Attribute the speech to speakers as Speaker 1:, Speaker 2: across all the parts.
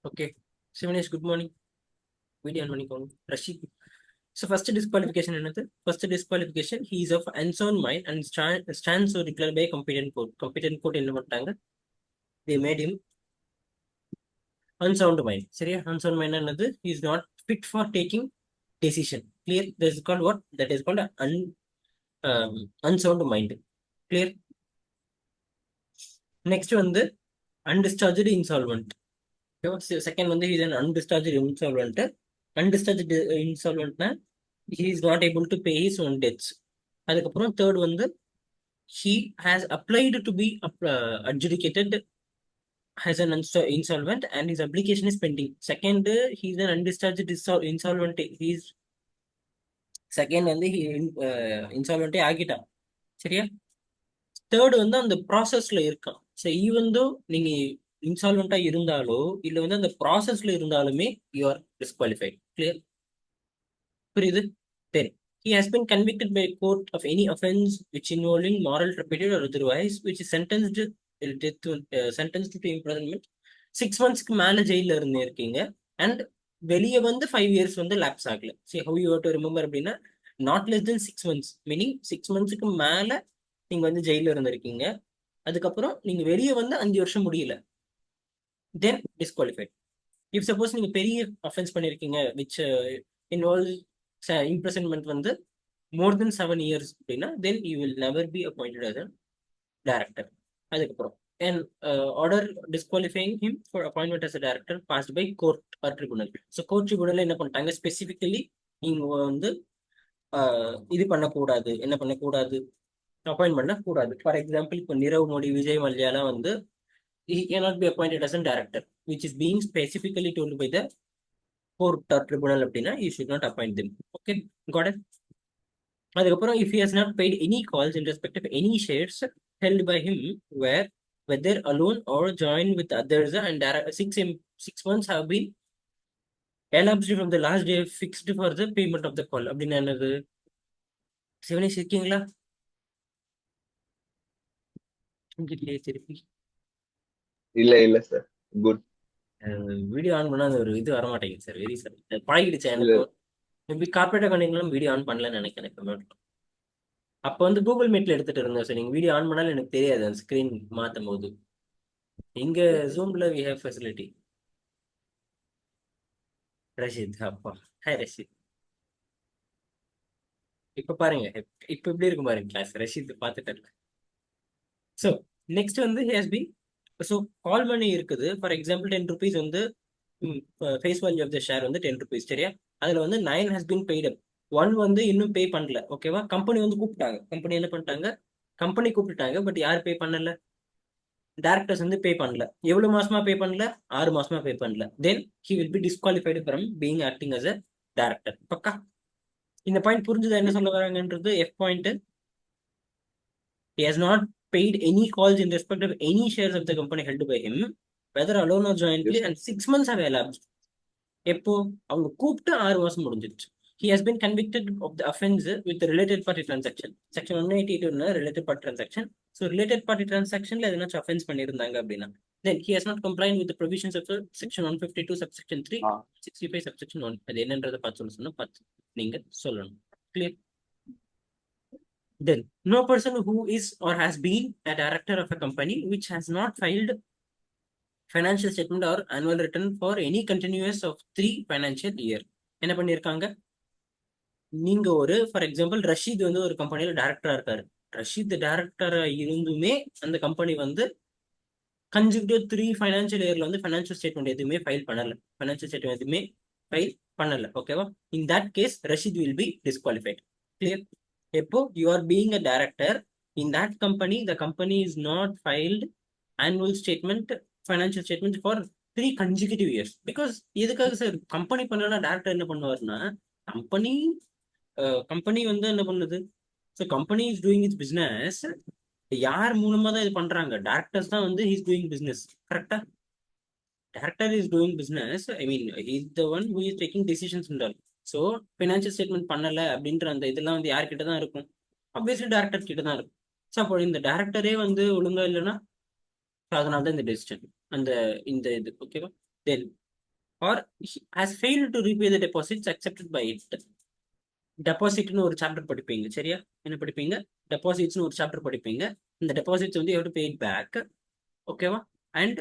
Speaker 1: Okay. Sivanesh good morning. Video on பண்ணிக்கோங்க. Rasheed. So first disqualification என்னது? First disqualification he is of unsound mind and stands declare by competent court. Competent court என்ன பண்ணிட்டாங்க? They made him unsound mind. சரியா? Unsound mind என்னது? He is not fit for taking decision. Clear? That is called what? That is called unsound mind. Clear? Next வந்து undischarged insolvent. Second வந்து இது undischarge இன்சால்வெண்ட். அன்டிஸ்சார்ஜ் இன்சால்வெண்ட்னா he is not able to pay his own debts. அதுக்கப்புறம் third வந்து he has applied to be adjudicated as an insolvent and his application is pending. Second, he is an undischarged insolvent. He is second வந்து இன்சால்வெண்டே ஆகிட்டான். சரியா? Third வந்து அந்த ப்ராசஸ்ல இருக்கான். So even though நீங்க இன்சால்வெண்டா இருந்தாலோ இல்ல வந்து அந்த ப்ராசஸ்ல இருந்தாலுமே யூ ஆர் டிஸ்குவாலிஃபைட். கிளியர்? புரியுது? தென் he has been convicted by a court of any offense which involving moral turpitude or otherwise which is sentenced to imprisonment 6 monthsக்கு மேல ஜெயில இருந்து இருக்கீங்க அண்ட் வெளியே வந்து 5 years வந்து லேப்ஸ் ஆகல. சரி, how you have to remember அப்படின்னா not less than 6 months, meaning 6 monthsக்கு மேல நீங்க வந்து ஜெயில இருந்திருக்கீங்க. அதுக்கப்புறம் நீங்க வெளியே வந்து 5 வருஷம் முடியல, தென் டிஸ்குவாலிஃபைட். இஃப் சப்போஸ் நீங்க பெரிய அஃபென்ஸ் பண்ணிருக்கீங்க விச் இன்வால்வ் இம்ப்ரெசன்மெண்ட் வந்து more than 7 years அப்படின்னா then you will never be appointed as a director. அதுக்கப்புறம் and order disqualifying him for appointment as a director passed by court or tribunal. So court tribunal என்ன பண்ணிட்டாங்க? Specifically நீங்க வந்து இது பண்ணக்கூடாது, என்ன பண்ணக்கூடாது, அப்பாயிண்ட் பண்ணக்கூடாது. ஃபார் எக்ஸாம்பிள் இப்போ நிரவ் மோடி, விஜய் மல்லையாலாம் வந்து he cannot be appointed as a director which is being specifically told by the court or tribunal அப்படின்னா you should not appoint them. Okay, got it? அதுக்கப்புறம் if he has not paid any calls in respect of any shares held by him whether alone or joined with others and 6 months have been elapsed from the last day fixed for the payment of the call அப்படின்னு என்னது? சிவனேஷ் இருக்கீங்களா? திருப்பி
Speaker 2: இல்ல இல்ல sir, good.
Speaker 1: Video on பண்ணா அந்த ஒரு இது வரமாட்டேங்குது சார். வெரி சார், பழகிடுச்சு
Speaker 2: இல்ல
Speaker 1: எனக்கு. மேபி கார்பரேட் அக்கௌண்டிங்லாம் வீடியோ ஆன் பண்ணலன்னு நினைக்கிறேன். இப்போ அப்போ வந்து கூகுள் மீட்ல எடுத்துட்டு இருந்தேன் சார். நீங்க வீடியோ ஆன் பண்ணாலும் எனக்கு தெரியாது அந்த ஸ்கிரீன் மாத்தும் போது. இங்க ஜூம்ல வி ஹேவ் ஃபெசிலிட்டி. ரஷீத், அப்பா ஹாய் ரஷீத். இப்ப பாருங்க, இப்ப எப்படி இருக்கும் பாருங்க கிளாஸ். ரஷீத் பார்த்துட்டு. ஸோ நெக்ஸ்ட் வந்து has B. So call money இருக்குது. ஃபார் எக்ஸாம்பிள் 10 rupees வந்து face value of the share வந்து 10 rupees. சரியா? அதுல வந்து 9 ஹஸ் பீன் பெய்ட் அப், 1 வந்து இன்னும் பே பண்ணல. ஓகேவா? கம்பெனி வந்து கூப்பிட்டாங்க. கம்பெனி என்ன பண்ணிட்டாங்க? கம்பெனி கூப்பிட்டாங்க. பட் யார் பே பண்ணல? டேரக்டர்ஸ் வந்து பே பண்ணல. எவ்வளவு மாசமா பே பண்ணல? 6 மாசமா பே பண்ணல. Then he will be disqualified from being acting as a director. பக்கா இந்த பாயிண்ட் புரிஞ்சுதா என்ன சொல்ல வராங்கன்றது? F point. he has not paid any calls in respect of any shares of the company held by him whether alone or jointly and 6 months have elapsed. எப்போ? அவங்க கூப்பிட்டு 6 மாசம் முடிஞ்சிருச்சு. he has been convicted of the offense with the related party transaction. section 182 related party transaction. so related party transactionல எதனாச்சும் offense பண்ணியிருந்தாங்க அப்படின்னா then he has not complied with the provisions of section 152 subsection 3 65 subsection 1. அது என்னன்றதை பார்த்து சொன்னா பார்த்து நீங்க சொல்லணும். clear? then no person who is or has been a director of a company which has not filed financial statement or annual return for any continuous of 3 financial year என்ன பண்ணிருக்காங்க? நீங்க ஒரு ஃபார் எக்ஸாம்பிள் ரஷீத் வந்து ஒரு கம்பெனில டைரக்டரா இருக்காரு. ரஷீத் டைரக்டரா இருந்துமே அந்த கம்பெனி வந்து கன்சிக்யூட்டிவ் 3 financial yearல வந்து financial statement எதுவுமே ஃபைல் பண்ணல. financial statement எதுவுமே ஃபைல் பண்ணல. ஓகேவா? in that case Rasheed will be disqualified. clear? எப்போ you are being a director in that company, the company is not filed annual statement, financial statement for 3 consecutive years. because எதுக்காக sir company பண்ணலன்னா director என்ன பண்ணுவாருன்னா, company company வந்து என்ன பண்ணுது? So company is doing it's business. யார் மூலமா தான் இது பண்றாங்க? டேரக்டர்ஸ் தான் வந்து ஹீஸ் டூயிங் பிஸ்னஸ். கரெக்டா? Director is doing business, I mean is the one who is taking decisions என்றால். ஸோ ஃபினான்ஷியல் ஸ்டேட்மெண்ட் பண்ணல அப்படின்ற அந்த இதெல்லாம் வந்து யார்கிட்ட தான் இருக்கும்? ஆப்வியஸ்லி டேரக்டர் கிட்ட தான் இருக்கும். ஸோ அப்போ இந்த டேரக்டரே வந்து ஒழுங்கா இல்லைன்னா அதனால தான் இந்த டெசிஷன் அந்த இந்த இது. ஓகேவா? Then R has failed to repay the deposits accepted by it. டெபாசிட்னு ஒரு சாப்டர் படிப்பீங்க, சரியா? என்ன படிப்பீங்க? டெபாசிட்ஸ்னு ஒரு சாப்டர் படிப்பீங்க. இந்த டெபாசிட்ஸ் வந்து எவ்வளோ பெய்ட் பேக், ஓகேவா? அண்ட்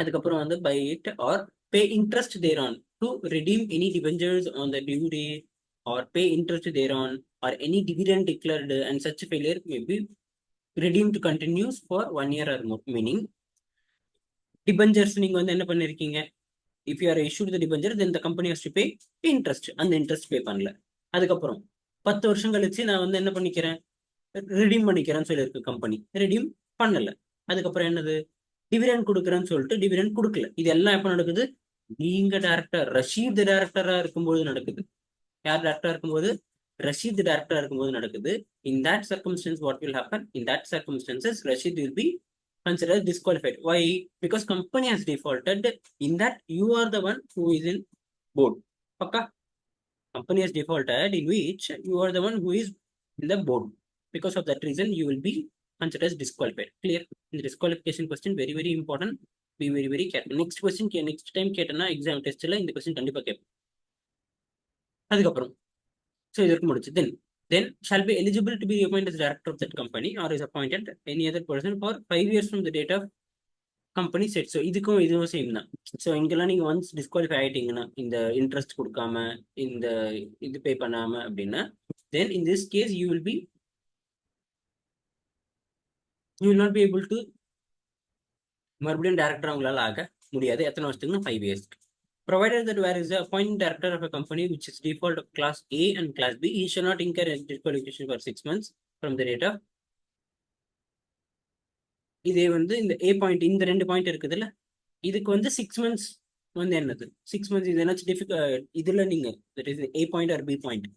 Speaker 1: அதுக்கப்புறம் வந்து by it or pay interest thereon to redeem any debentures on the due date or pay interest thereon or any dividend declared and such failure may be redeemed continues for 1 year or more. Meaning debentures நீங்க வந்து என்ன பண்ணிருக்கீங்க? If you are issued the debenture, then the company has to pay interest. அந்த interest பே பண்ணல. அதுக்கப்புறம் 10 வருஷம் கழிச்சு நான் வந்து என்ன பண்ணிக்கிறேன், ரிடீம் பண்ணிக்கிறேன்னு சொல்லியிருக்கு கம்பெனி, ரிடீம் பண்ணல. அதுக்கப்புறம் என்னது, டிவிடெண்ட் கொடுக்குறேன்னு சொல்லிட்டு டிவிடெண்ட் கொடுக்கல. இது எல்லாம் எப்ப நடக்குது? நீங்க டைரக்டர் ரஷீத் டைரக்டரா இருக்கும்போது நடக்குது. யார் டைரக்டரா இருக்கும்போது? ரஷீத் டைரக்டரா இருக்கும்போது நடக்குது. In that circumstance what will happen? In that circumstances Rashid will be considered disqualified. Why? Because company has defaulted. In that you are the one who is in board. Okay? Company has defaulted in which you are the one who is in the board. Because of that reason you will be considered as disqualified. Clear? In the disqualification question very very important. Be very very careful. Next question next time கேட்டனா exam testல இந்த question கண்டிப்பா கேட்போம். அதுக்கப்புறம் so இதற்கு முடிச்சு then shall be eligible to be appointed as director of that company or is appointed any other person for 5 years from the date of company set. So இதுவும் same தான். So இங்கெல்லாம் நீங்கள் once disqualify ஆகிட்டீங்கன்னா, இந்த interest கொடுக்காம இந்த இது pay பண்ணாம அப்படின்னா, then in this case you will not be able to மறுபடியும் டேரக்டர் அவங்களால ஆக முடியாது. எத்தனை வருஷத்துக்குன்னா 5 இயர்ஸ்க்கு. Provided that where is the appointing director of a company which is default of class A and class B, he shall not incur a disqualification for 6 months from the date of. இதே வந்து இந்த A point, இந்த 2 point இருக்குதுல்ல, இதுக்கு வந்து 6 months வந்து என்னது 6 months இது என்னாச்சு டிஃபிகல்ட், இதுல நீங்க A point or B point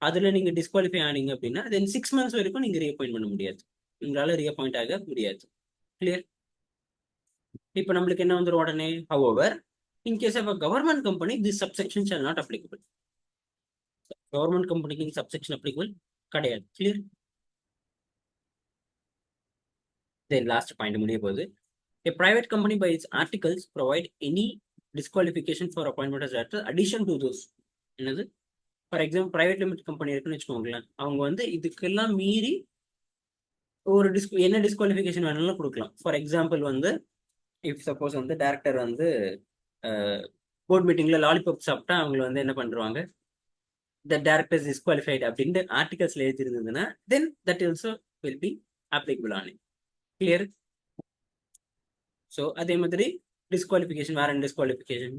Speaker 1: அதுல நீங்க டிஸ்குவாலிஃபை ஆனீங்க அப்படின்னா தென் 6 months வரைக்கும் நீங்க ரீஅப்பாயிண்ட் பண்ண முடியாது, உங்களால ரீஅப்பாயிண்ட் ஆக முடியாது. கிளியர்? இப்போ நம்மளுக்கு என்ன வந்துடும் உடனே, however in case of a government company this subsection shall not applicable. Government கம்பெனிக்கு இந்த சப்செக்ஷன் applicable கிடையாது. கிளியர்? தென் லாஸ்ட் பாயிண்ட் முடிய போகுது. A private company by its articles provide any disqualification for appointment as director addition to those. என்னது? For example private limited company இருக்குன்னு வச்சுக்கோங்களேன், அவங்க வந்து இதுக்கெல்லாம் மீறி ஒரு என்ன டிஸ்குவாலிஃபிகேஷன் வேணாலும் கொடுக்கலாம். ஃபார் எக்ஸாம்பிள் வந்து இஃப் சப்போஸ் வந்து டைரக்டர் வந்து போர்ட் மீட்டிங்ல லாலிபாப் சாப்பிட்டா அவங்களை வந்து என்ன பண்ணுவாங்க, த டைரக்டர் இஸ் டிஸ்குவாலிஃபைட் அப்படின்ட்டு ஆர்டிகல்ஸ்ல எழுதிருந்ததுன்னா then that also will be applicable on it. Clear? So அதே மாதிரி டிஸ்குவாலிஃபிகேஷன், வேற என்ன டிஸ்குவாலிஃபிகேஷன்,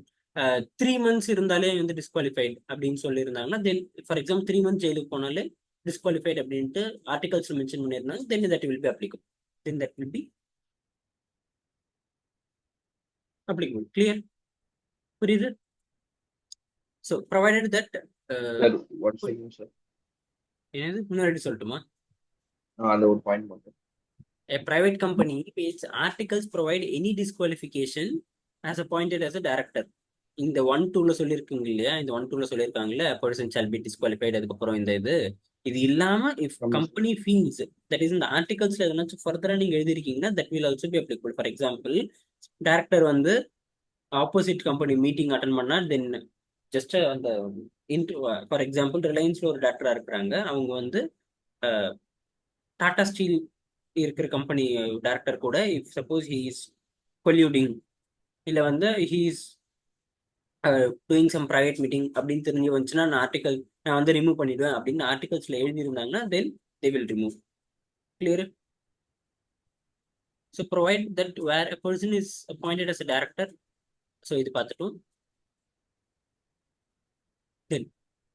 Speaker 1: 3 months இருந்தாலே வந்து டிஸ்குவாலிஃபைட் அப்படின்னு சொல்லியிருந்தாங்கன்னா தென் ஃபார் எக்ஸாம்பிள் 3 months ஜெயிலுக்கு போனாலே டிஸ்குவாலிஃபைட் அப்படின்ட்டு ஆர்டிகல்ஸ் மென்ஷன் பண்ணியிருந்தாங்க, then that will be applicable. Then that will be applicable. Clear? புரியுது? ஸோ ப்ரொவைடட் தட் என்னது முன்னாடி சொல்லட்டுமா?
Speaker 2: அந்த ஒரு பாயிண்ட் மட்டும்.
Speaker 1: A private company its articles provide any disqualification as appointed as a director. இந்த 1-2ல சொல்லியிருக்குங்க இல்லையா, இந்த 1-2ல சொல்லியிருக்காங்கல்ல, person shall be disqualified. அதுக்கப்புறம் இந்த இது இல்லாம if company feels that is in the articlesல எதனாச்சும் ஃபர்தரா நீங்க எழுதிருக்கீங்கன்னா that will also be applicable. For example, director வந்து ஆப்போசிட் கம்பெனி மீட்டிங் அட்டன் பண்ணா தென் ஜஸ்ட் அந்த ஃபார் எக்ஸாம்பிள் ரிலையன்ஸ்ல ஒரு டைரக்டரா இருக்கிறாங்க, அவங்க வந்து டாடா ஸ்டீல் இருக்கிற கம்பெனி டைரக்டர் கூட if suppose he is colluding இல்லை வந்து he is doing some private meeting அப்படின்னு தெரிஞ்சு வந்துச்சுன்னா நான் வந்து ரிமூவ் பண்ணிடுவேன் அப்படின்னு ஆர்டிகல்ஸ்ல எழுதியிருந்தாங்கன்னா then they will remove. Clear? So provide that where a person is appointed as a director. So இது பார்த்துட்டோம். Then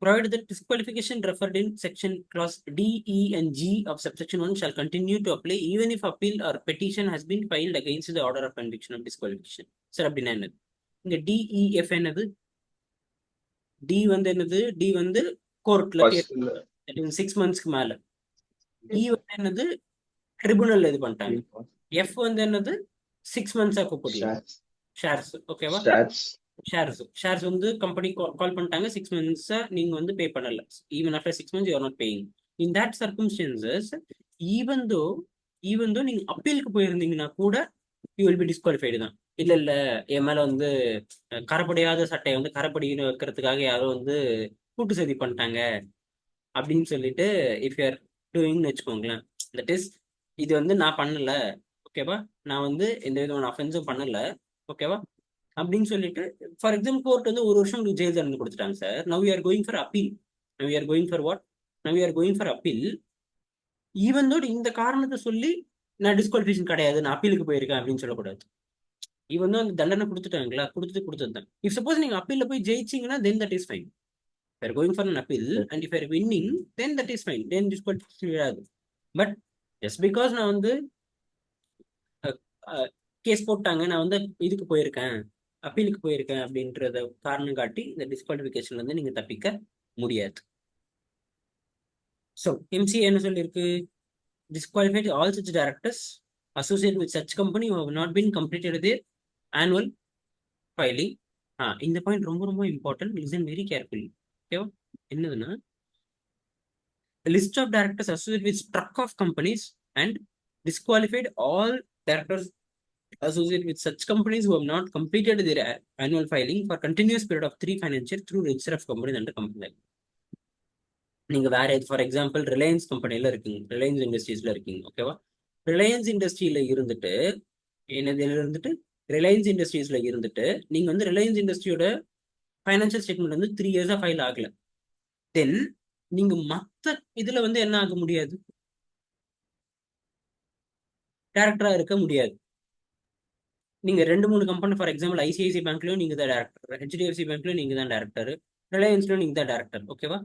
Speaker 1: provided that disqualification referred in section clause D, E and G of subsection 1 shall continue to apply even if appeal or petition has been filed against the order of conviction of disqualification. Sir அப்படின்னா என்னது? இங்க D, E, F என்னது? D வந்து என்னது? D வந்து கோர்ட்ல 6 monthsக்கு மேல. E வந்து என்னது? ட்ரிபுனல் இது பண்ணிட்டாங்க. F வந்து என்னது? 6 months கூப்பிடலாம். ஷேர்ஸ். ஓகேவா? ஷேர்ஸ் வந்து கம்பெனி கால் பண்ணிட்டாங்க, 6 months நீங்க வந்து பே பண்ணல, even after 6 months you are not paying. In that circumstances even though நீங்க அப்பீலுக்கு போயிருந்தீங்கன்னா கூட யூ வில் பி டிஸ்குவாலிஃபைடு தான். இல்ல இல்ல என் மேல வந்து கரப்படியாத சட்டையை வந்து கரப்படின்னு வைக்கிறதுக்காக யாரோ வந்து கூட்டு சதி பண்ணிட்டாங்க அப்படின்னு சொல்லிட்டு இஃப் யூஆர் டூயிங்னு வச்சுக்கோங்களேன். தட் இஸ் இது வந்து நான் பண்ணல, ஓகேவா, நான் வந்து எந்த விதமான அஃபென்ஸும் பண்ணல, ஓகேவா, அப்படின்னு சொல்லிட்டு ஃபார் எக்ஸாம்பிள் கோர்ட் வந்து 1 வருஷம் உங்களுக்கு ஜெயில் தண்டனை கொடுத்துட்டாங்க sir. Now you are going for appeal. Now you are going for what? Now you are going for appeal. Even Dhoot இந்த காரணத்தை சொல்லி நான் டிஸ்குவாலிஃபிகேஷன் கிடையாது, நான் அப்பீலுக்கு போயிருக்கேன் அப்படின்னு சொல்லக்கூடாது. இவன் வந்து அந்த தண்டனை கொடுத்துட்டாங்களா, கொடுத்தது தான். இஃப் சப்போஸ் நீங்க அப்பீல்ல போய் ஜெயிச்சீங்கன்னா then that is fine. If you're going for an appeal and if you're winning, then that is fine. Then disqualification கிடையாது. பட் ஜஸ்ட் பிகாஸ் நான் வந்து கேஸ் போட்டாங்க, நான் வந்து இதுக்கு போயிருக்கேன், அப்பீலுக்கு போயிருக்கேன் அப்படின்றத காரணம் காட்டி இந்த டிஸ்குவாலிஃபிகேஷன்ல இருந்து நீங்க தப்பிக்க முடியாது. ஸோ எம்சிஏ என்ன சொல்லியிருக்கு? Disqualified all such directors associated with such company who have not been completed their annual filing. இந்த பாயிண்ட் ரொம்ப ரொம்ப இம்பார்ட்டன்ட். Listen very carefully. ஓகேவா? என்னதுன்னா, a list of directors associated with struck of companies and disqualified all directors associated with such companies who have not completed their annual filing for continuous period of 3 financial through register of companies under company. நீங்க வேற for example Reliance கம்பெனில இருக்கீங்க, Reliance இண்டஸ்ட்ரீஸ்ல இருக்கீங்க, ஓகேவா? Reliance இண்டஸ்ட்ரியில இருந்துட்டு Reliance இண்டஸ்ட்ரீஸ்ல இருந்துட்டு நீங்க வந்து ரிலையன்ஸ் இண்டஸ்ட்ரியோட ஃபைனான்சியல் ஸ்டேட்மெண்ட் வந்து 3 இயர்ஸா ஃபைல் ஆகல. தென் நீங்க மத்த இதுல வந்து என்ன ஆக முடியாது, டேரக்டரா இருக்க முடியாது. நீங்க 2-3 கம்பெனி ஃபார் எக்ஸாம்பிள் ஐசிஐசி பேங்க்லயும் நீங்க தான் டேரக்டர், ஹெச்டிஎஃப்சி பேங்க்லயும் நீங்க தான் டேரக்டர், ரிலையன்ஸ்லயும் நீங்க தான் டேரக்டர், ஓகேவா?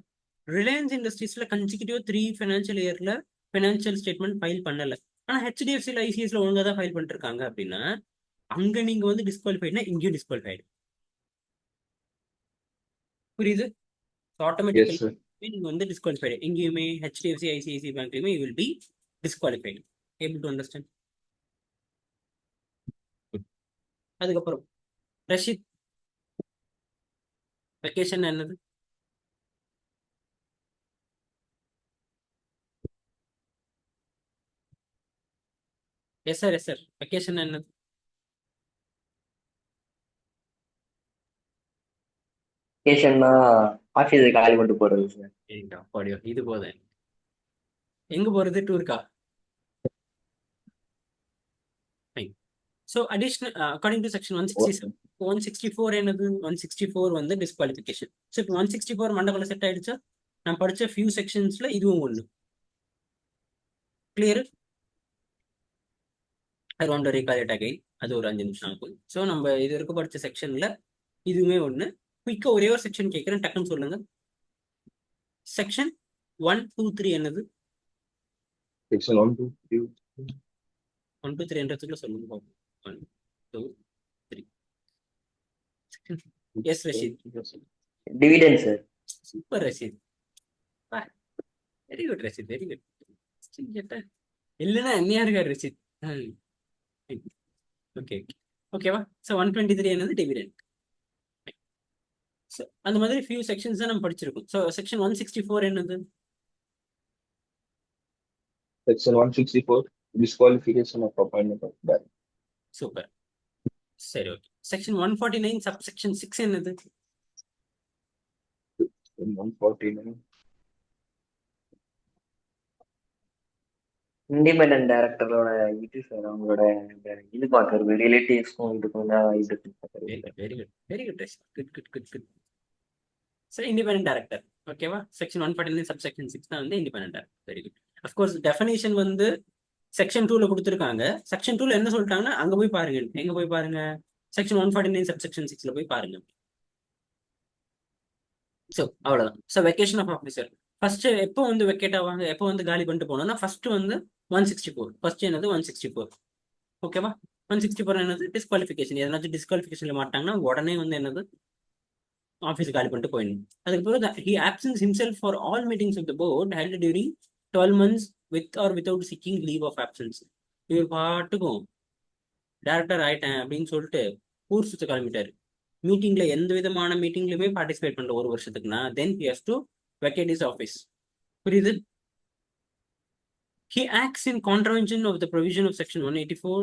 Speaker 1: ரிலையன்ஸ் இண்டஸ்ட்ரீஸ்ல கன்சிக்யூட்டிவ் 3 ஃபைனான்சியல் இயர்ல ஃபைனான்சியல் ஸ்டேட்மெண்ட் ஃபைல் பண்ணல, ஆனா ஹெச்டிஎஃப்சில ஐசிஐசில ஒழுங்கா தான் ஃபைல் பண்ணிட்டு இருக்காங்க அப்படின்னா அங்க நீங்க வந்து டிஸ்குவாலிஃபைட்னா இங்கேயும் டிஸ்குவாலிஃபைடு. புரியுது?
Speaker 2: Yes,
Speaker 1: automatically
Speaker 2: sir.
Speaker 1: நீங்க வந்து டிஸ்குவாலிஃபைடு எங்கேயுமே ஹெச்டிஎஃப்சி ஐசிஐசி பேங்க்லயுமே you will be disqualified. Able to understand? அதுக்கப்புறம் ரஷித், வெக்கேஷன் என்னது? Yes sir, yes sir, vacation என்னது?
Speaker 2: வெக்கேஷன்னா ஆஃபீஸை காலி பண்ணிட்டு போறது சார்.
Speaker 1: அப்படியோ, இது போதும். எங்க போறது? டூருக்கா? So additional according to section 167 164 என்னது? 164 வந்து டிஸ்குவாலிஃபிகேஷன். ஸோ இப்போ 164 மண்டபல செட் ஆயிடுச்சா? நான் படிச்ச ஃபியூ செக்ஷன்ஸ்ல இதுவும் ஒன்று. Clear? I want to recall it again. அது ஒரு 5 நிமிஷம் ஆகும். ஸோ நம்ம இது வரைக்கும் படிச்ச செக்ஷன்ல இதுவுமே ஒன்று. குயிக்கா ஒரே ஒரு செக்ஷன் கேட்குறேன், டக்குன்னு சொல்லுங்க. செக்ஷன் 123 என்னது?
Speaker 2: செக்ஷன் 1, 2, 3.
Speaker 1: 1, 2, 3 சொல்லுங்க. 1, 2, 3. Yes Rasheed.
Speaker 2: Dividend sir.
Speaker 1: Super Rasheed, very good Rasheed, very good. இல்லைன்னா என்னையா இருக்காரு ரஷீத்? ஓகே ஓகேவா? ஸோ 123 என்னது? டிவிடெண்ட். ஸோ அந்த மாதிரி ஃபியூ செக்ஷன்ஸ் தான் நம்ம படிச்சிருக்கோம். ஸோ செக்ஷன் 164 என்னது?
Speaker 2: Section 164 disqualification of appointment of director.
Speaker 1: Super, சரி, ஓகே. செக்ஷன் 149 சப்செக்ஷன் 6 என்னது?
Speaker 2: 149
Speaker 3: இண்டிபெண்டன்ட் டைரக்டரோட இது சார், அவங்களோட இது பார்க்கறது, ரிலேட்டிவ்ஸ்க்கும் இதுக்கும் தான் இது பார்க்கறது.
Speaker 1: Very good, very good, good good good good. So independent director, ஓகேவா? செக்ஷன் 149 சப்செக்ஷன் 6 தான் வந்து independent director. Very good. Of course definition வந்து செக்ஷன் 2ல கொடுத்துருக்காங்க. செக்ஷன் 2ல என்ன சொல்லிட்டாங்கன்னா அங்க போய் பாருங்க. எங்க போய் பாருங்க? செக்ஷன் 149 சப்செக்ஷன் 6ல போய் பாருங்க. ஸோ அவ்வளவுதான். So vacation of officer first எப்போ வந்து வெக்கேட் ஆவாங்க, எப்போ வந்து காலி பண்ணிட்டு போனோம்னா ஃபர்ஸ்ட் வந்து 164. ஃபர்ஸ்ட் என்னது? 164, ஓகேவா? 164 என்னது? டிஸ்குவாலிஃபிகேஷன். எதனாச்சும் டிஸ்குவாலிஃபிகேஷன்ல மாட்டாங்கன்னா உடனே வந்து என்னது? ஆஃபீஸ் காலி பண்ணிட்டு போயிடணும். அதுக்கப்புறம் he absents himself for all meetings of the board held during 12 months with or without seeking leave of absence. இவர் பாட்டுக்கும் டேரக்டர் ஆயிட்டேன் அப்படின்னு சொல்லிட்டு ஊர் சுத்த கிளம்பிட்டாரு. மீட்டிங்ல எந்த விதமான மீட்டிங்லயுமே பார்ட்டிசிபேட் பண்ற 1 வருஷத்துக்குன்னா then he has to vacate his office. புரியுது? He acts in contravention of the provision of section 184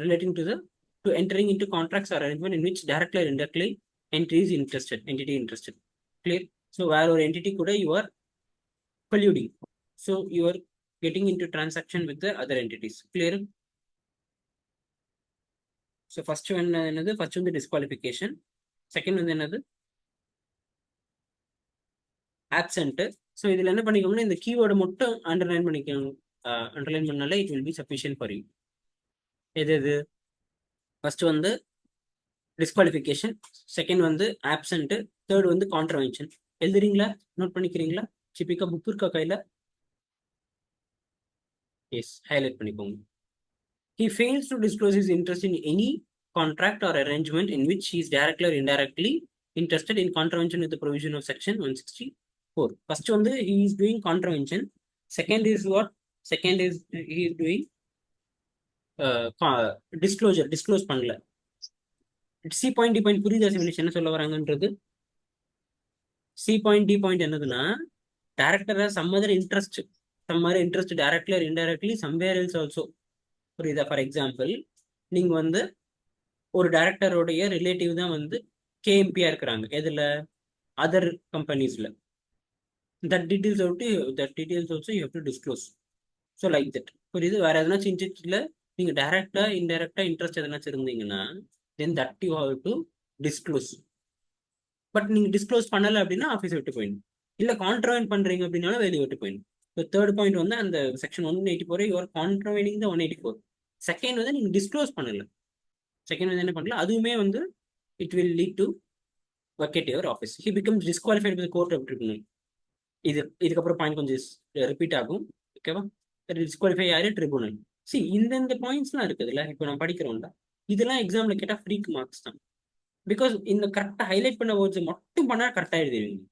Speaker 1: relating to the to entering into contracts or arrangement in which directly or indirectly entity interested. Clear? So where or entity could you are colluding. So you are getting into transaction with the other entities. Clear? So first one another, first one the disqualification. Second one another absent. So இதில் என்ன பண்ணிக்கோங்கன்னா இந்த keyword மட்டும் underline பண்ணிக்கோங்க. Underline பண்ணாலே it will be sufficient for you. எது first வந்து disqualification, second வந்து absent, third வந்து கான்ட்ரவென்ஷன். எழுதுறீங்களா? நோட் பண்ணிக்கிறீங்களா? சிப்பிக்கா புக் இருக்கா கையில்? எஸ், ஹைலைட் பண்ணிக்கோங்க. He fails to disclose his interest in any contract or arrangement in which he is directly or indirectly interested in contravention with the provision of section 164. First one, he is doing contravention. Second is what? Second is he is doing disclosure. Disclose பண்ணல. C point D point புரியுதா சிவனிஷ் என்ன சொல்ல வராங்கன்றது? சி point D பாயிண்ட் என்னதுன்னா, director some other interest directly or indirectly somewhere else also. புரியுதா? For example, நீங்க வந்து ஒரு டைரக்டருடைய ரிலேட்டிவ் தான் வந்து கேஎம்பியா இருக்கிறாங்க. எதுல? அதர் கம்பெனிஸ்ல. That details also you have to disclose. So like that. புரியுது? வேற எதனாச்சும் இன்ட்ரெஸ்ட்ல நீங்க டைரக்டா இன்டைரக்டா இன்ட்ரெஸ்ட் எதனாச்சும் இருந்தீங்கன்னா then that you have to disclose. But நீங்க டிஸ்க்ளோஸ் பண்ணல அப்படின்னா ஆஃபீஸ் விட்டு போயிடணும். இல்ல கான்ட்ரவென்ட் பண்றீங்க அப்படின்னாலும் வெளியே விட்டு போயிடணும். ஸோ தேர்ட் பாயிண்ட் வந்து அந்த செக்ஷன் 184 யூஆர் கான்ட்ரவென்டிங் த 184. செகண்ட் வந்து நீங்க டிஸ்க்ளோஸ் பண்ணல. செகண்ட் வந்து என்ன பண்ணல, அதுவுமே வந்து it will lead to vacate your office. He becomes disqualified with court of tribunal. இதுக்கப்புறம் பாயிண்ட் கொஞ்சம் ரிப்பீட் ஆகும். ஓகேவா? டிஸ்குவாலிஃபை ஆகிற ட்ரிபியூனல். சி இந்த பாயிண்ட்ஸ்லாம் இருக்குதுல்ல, இப்போ நம்ம படிக்கிறோம்ல, இதெல்லாம் எக்ஸாம்ல கேட்டால் ஃப்ரீக் மார்க்ஸ் தான். பிகாஸ் இந்த கரெக்டாக ஹைலைட் பண்ண வேர்ட்ஸ் மட்டும் பண்ணால் கரெக்டாக எழுதிடுவீங்க.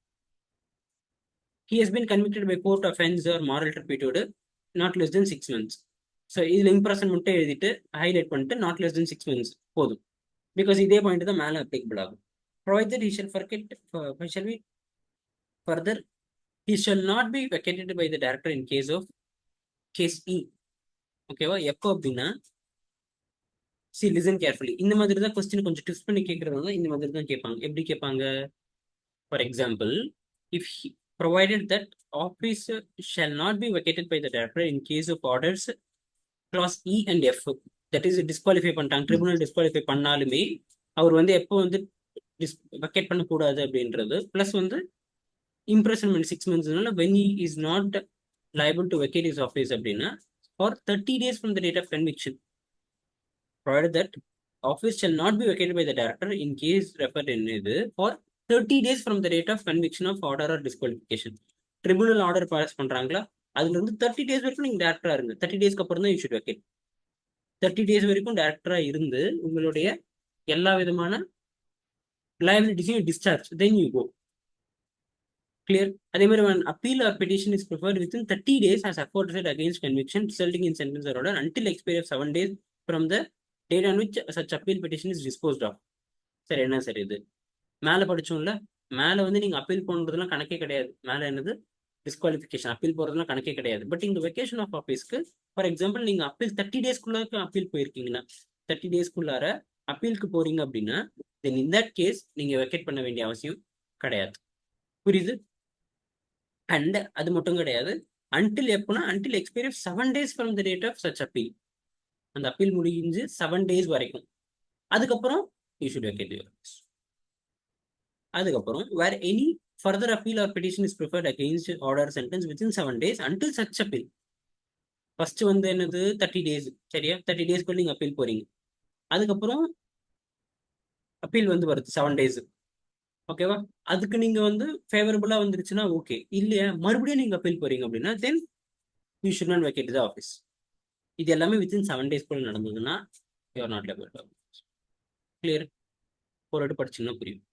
Speaker 1: He has been convicted by court offense or moral turpitude not less than 6 months. So இதில் இம்ப்ரெஷன் மட்டும் எழுதிட்டு ஹைலைட் பண்ணிட்டு not less than 6 months போதும். பிகாஸ் இதே பாயிண்ட் தான் மேலே அப்ளிகபிள் ஆகும். Provided he shall be further, he shall not be vacated by the director in case of case E. ஓகேவா? எப்போ அப்படின்னா, சி லிசன் கேர்ஃபுல்லி. இந்த மாதிரி தான் கொஸ்டின் கொஞ்சம் டிப்ஸ் பண்ணி கேட்கறவங்க இந்த மாதிரி தான் கேட்பாங்க. எப்படி கேட்பாங்க? For example, if he provided that office shall not be vacated by the director in case of orders clause E and F, that is disqualify பண்ணிட்டாங்க, ட்ரிபியூனல் டிஸ்குவாலிஃபை பண்ணாலுமே அவர் வந்து எப்போ வந்து வக்கேட் பண்ணக்கூடாது அப்படின்றது. ப்ளஸ் வந்து imprisonment 6 months when he is not liable to vacate his office அப்படின்னா for 30 days from the date of conviction. Provided that office shall not be vacated by the director in case referred in இது for 30 days from the date of conviction of order or disqualification. Tribunal order pass பண்றாங்களா, அதுல இருந்து 30 days வரைக்கும் நீங்க டேரக்டரா இருங்க. 30 daysக்கு அப்புறம் தான் you should vacate. 30 days வரைக்கும் டேரக்டரா இருந்து உங்களுடைய எல்லா விதமான liabilities discharge, then you go. Clear? அதே மாதிரி when appeal or petition is preferred within 30 days as aforesaid against conviction resulting in sentence or order until expiry of 7 days from the date on which such appeal petition is disposed of. சரி, என்ன சரி இது மேலே படிச்சோம்ல, மேலே வந்து நீங்கள் appeal பண்ணுறதுலாம் கணக்கே கிடையாது. மேலே என்னது டிஸ்குவாலிஃபிகேஷன், அப்பீல் போகிறதுலாம் கணக்கே கிடையாது. பட் இந்த வெக்கேஷன் ஆஃப் ஆஃபீஸ்க்கு ஃபார் எக்ஸாம்பிள் நீங்கள் அப்பீல் 30 daysக்குள்ள அப்பீல் போயிருக்கீங்கன்னா, 30 daysக்குள்ளார அப்பீலுக்கு போறீங்க அப்படின்னா தென் இன் தட் கேஸ் நீங்கள் வெக்கேட் பண்ண வேண்டிய அவசியம் கிடையாது. புரியுது? அண்ட் அது மட்டும் கிடையாது, அன்டில் எப்போனா until expiry of 7 days from the date of such appeal. அந்த அப்பீல் முடிஞ்சு 7 days வரைக்கும். அதுக்கப்புறம் you should vacate your office. அதுக்கப்புறம் where any further appeal or petition is preferred against order sentence within 7 days until such appeal. First வந்து என்னது 30 days. சரியா? 30 daysக்குள்ள நீங்கள் appeal போறீங்க. அதுக்கப்புறம் அப்பீல் வந்து வருது 7 days. ஓகேவா? அதுக்கு நீங்க வந்து ஃபேவரபுளா வந்துருச்சுன்னா ஓகே. இல்லையா மறுபடியும் நீங்க அப்பீல் போறீங்க அப்படின்னா then you should not vacate the office. இது எல்லாமே வித்தின் 7 daysக்குள்ள நடந்ததுன்னா you are not liable to. Clear? போராட்டு படிச்சீங்கன்னா புரியும்.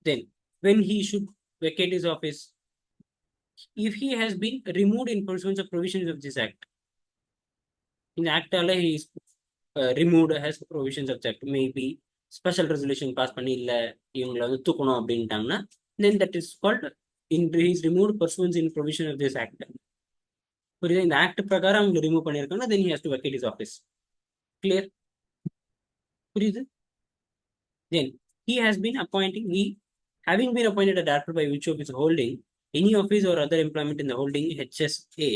Speaker 1: Then when he should vacate his office, if he has been removed in pursuance of provisions of this act. In act he is removed as provisions of act, maybe special resolution pass பண்ணி இல்ல இவங்களை வந்து தூக்கணும் அப்படின்ட்டாங்கன்னா then that is called he is removed pursuant in provision of this act. புரியுது? இந்த act பிரகாரம் அவங்க remove பண்ணியிருக்காங்கன்னா then he has to vacate his office. Clear? புரியுது? Then he has been appointing, he having been appointed a director by which of his holding any office or other employment in the holding HSA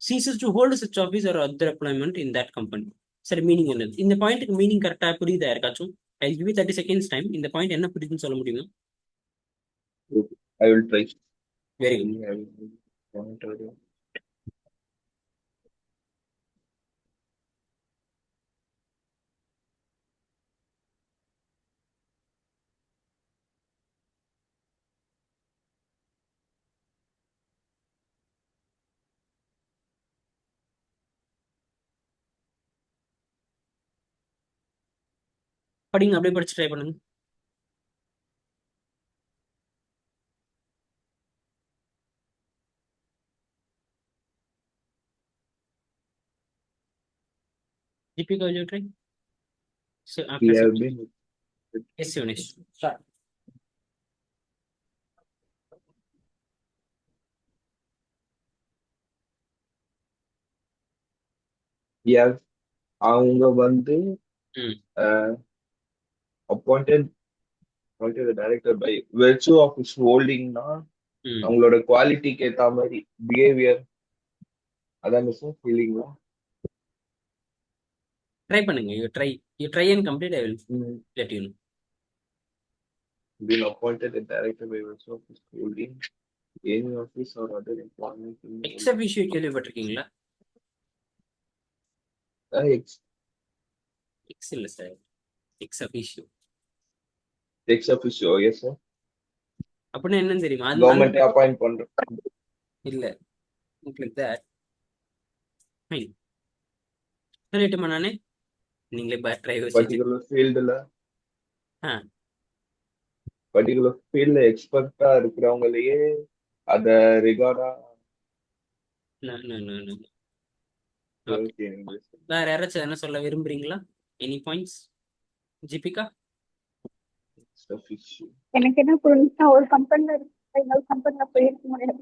Speaker 1: ceases to hold such office or other employment in that company. சரி, meaning என்னது? இந்த பாயிண்ட்டுக்கு meaning கரெக்டா புரியுதா யாருக்காச்சும்? I give you 30 seconds time. இந்த point என்ன புரியுதுன்னு சொல்ல முடியுமா?
Speaker 2: Okay, I will try.
Speaker 1: Very good.
Speaker 2: I will monitor it.
Speaker 1: படிங்க, அப்படியே படிச்சு ட்ரை பண்ணுங்க. Deepika, will you try? So
Speaker 2: We
Speaker 1: after
Speaker 2: have
Speaker 1: 6.
Speaker 2: been
Speaker 1: Yes, Yonesh. Start.
Speaker 2: we have அவங்க வந்து
Speaker 1: ம்
Speaker 2: appointed the director by virtue of his holding னா
Speaker 1: ம்
Speaker 2: அவங்களோட குவாலிட்டிக்கு ஏத்த மாதிரி பிஹேவியர் அதான் சார் ஃபீலிங்களா?
Speaker 1: ட்ரை பண்ணுங்க. You try and complete. I will let you know.
Speaker 2: Been appointed a director by virtue of his holding any office or other employment in the
Speaker 1: X officio கேள்விப்பட்டிருக்கீங்களா? X இல்ல sir, X officio.
Speaker 2: ex officio, yes sir.
Speaker 1: அப்படின்னா என்னன்னு தெரியுமா?
Speaker 2: Government appoint பண்றோம்.
Speaker 1: இல்ல, like that. சொல்லட்டுமா நானே? நீங்களே ட்ரை வச்சு.
Speaker 2: பர்டிகுலர் ஃபீல்டுல
Speaker 1: ஆ
Speaker 2: பர்டிகுலர் ஃபீல்ட்ல எக்ஸ்பர்ட்டா இருக்கிறவங்களையே அத ரிகார்டா
Speaker 1: no, no, no, no. Okay. வேற யாராச்சும் என்ன சொல்ல விரும்புறீங்களா? Any points? ஜிபிகா?
Speaker 4: எனக்கு என்ன புரிஞ்சுன்னா, ஒரு கம்பெனில இன்னொரு கம்பெனில போயிருக்க முடியாது.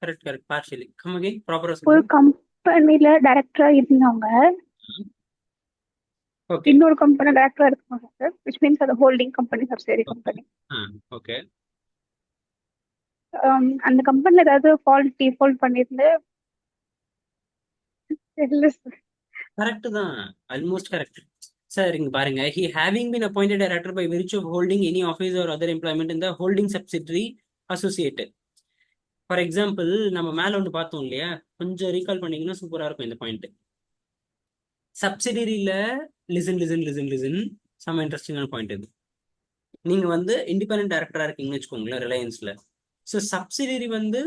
Speaker 1: கரெக்ட் பார்ஷியலி கம் அகைன் ப்ராப்பரா
Speaker 4: ஒரு
Speaker 1: சொல்லுங்க.
Speaker 4: கம்பெனில டைரக்டரா இருந்தவங்க
Speaker 1: ஓகே
Speaker 4: இன்னொரு கம்பெனி டைரக்டரா இருக்காங்க சார், which means அது holding company, subsidiary company.
Speaker 1: Okay
Speaker 4: அந்த கம்பெனில ஏதாவது டிஃபால்ட் பண்ணிருந்து இல்ல சார்.
Speaker 1: கரெக்ட் தான், ஆல்மோஸ்ட் கரெக்ட். சார் இங்க பாருங்க, he having been appointed director by virtue of holding any office or other employment in the holding subsidiary associated. For example, நம்ம மேல ஒன்று பார்த்தோம் இல்லையா? கொஞ்சம் ரீகால் பண்ணீங்கன்னா சூப்பரா இருக்கும் இந்த பாயிண்ட். சப்சிடரியில லிசன் செம்ம இன்ட்ரெஸ்டிங்கான பாயிண்ட் இது. நீங்க வந்து இண்டிபெண்டன்ட் டைரக்டரா இருக்கீங்கன்னு வச்சுக்கோங்களேன் ரிலையன்ஸ்ல. ஸோ சப்சிடரி வந்து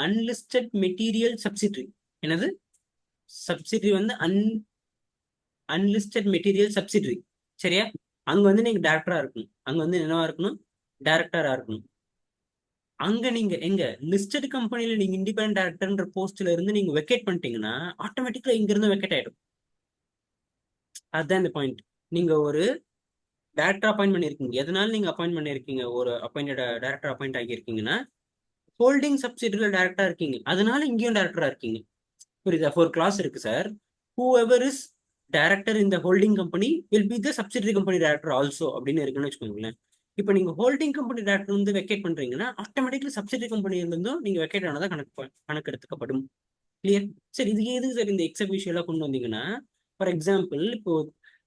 Speaker 1: அன்லிஸ்டட் மெட்டீரியல் சப்சிடரி. என்னது? சப்சிடரி வந்து அன்லிஸ்டட் மெட்டீரியல் சப்சிடரி. சரியா? அங்க வந்து நீங்க டைரக்டரா இருக்கணும். அங்க வந்து என்னவா இருக்கணும்? டைரக்டரா இருக்கணும். அங்க நீங்க எங்க லிஸ்டட் கம்பெனில நீங்க இண்டிபெண்டன்ட் டைரக்டர்ன்ற போஸ்ட்ல இருந்து நீங்க வெக்கேட் பண்ணிட்டீங்கன்னா ஆட்டோமேட்டிக்கா இங்க இருந்து வெக்கேட் ஆயிடும். அதுதான் இந்த பாயிண்ட். நீங்க ஒரு டைரக்டர் அப்பாயிண்ட் பண்ணிருக்கீங்க. எதனால நீங்க அப்பாயிண்ட் பண்ணிருக்கீங்க? ஒரு அப்பாயிண்டட் டைரக்டர் அப்பாயிண்ட் ஆகியிருக்கீங்கன்னா ஹோல்டிங் சப்சிடரியில டைரக்டரா இருக்கீங்க, அதனால இங்கேயும் டைரக்டரா இருக்கீங்க. புரியுதா? ஒரு கிளாஸ் இருக்கு sir. whoever is director in the holding company will be the subsidiary company director also அப்படின்னு இருக்குன்னு வச்சுக்கோங்களேன். இப்போ நீங்க ஹோல்டிங் கம்பெனி டைரக்டர் வந்து வெக்கேட் பண்றீங்கன்னா ஆட்டோமேட்டிக்கலி சப்சிடரி கம்பெனில இருந்தும் நீங்க வெக்கேட் ஆனதா கணக்கு எடுத்துக்கப்படும். கிளியர்? சரி, இது எதுக்கு சார் இந்த எக்ஸபிஷியலா கொண்டு வந்தீங்கன்னா, ஃபார் எக்ஸாம்பிள் இப்போ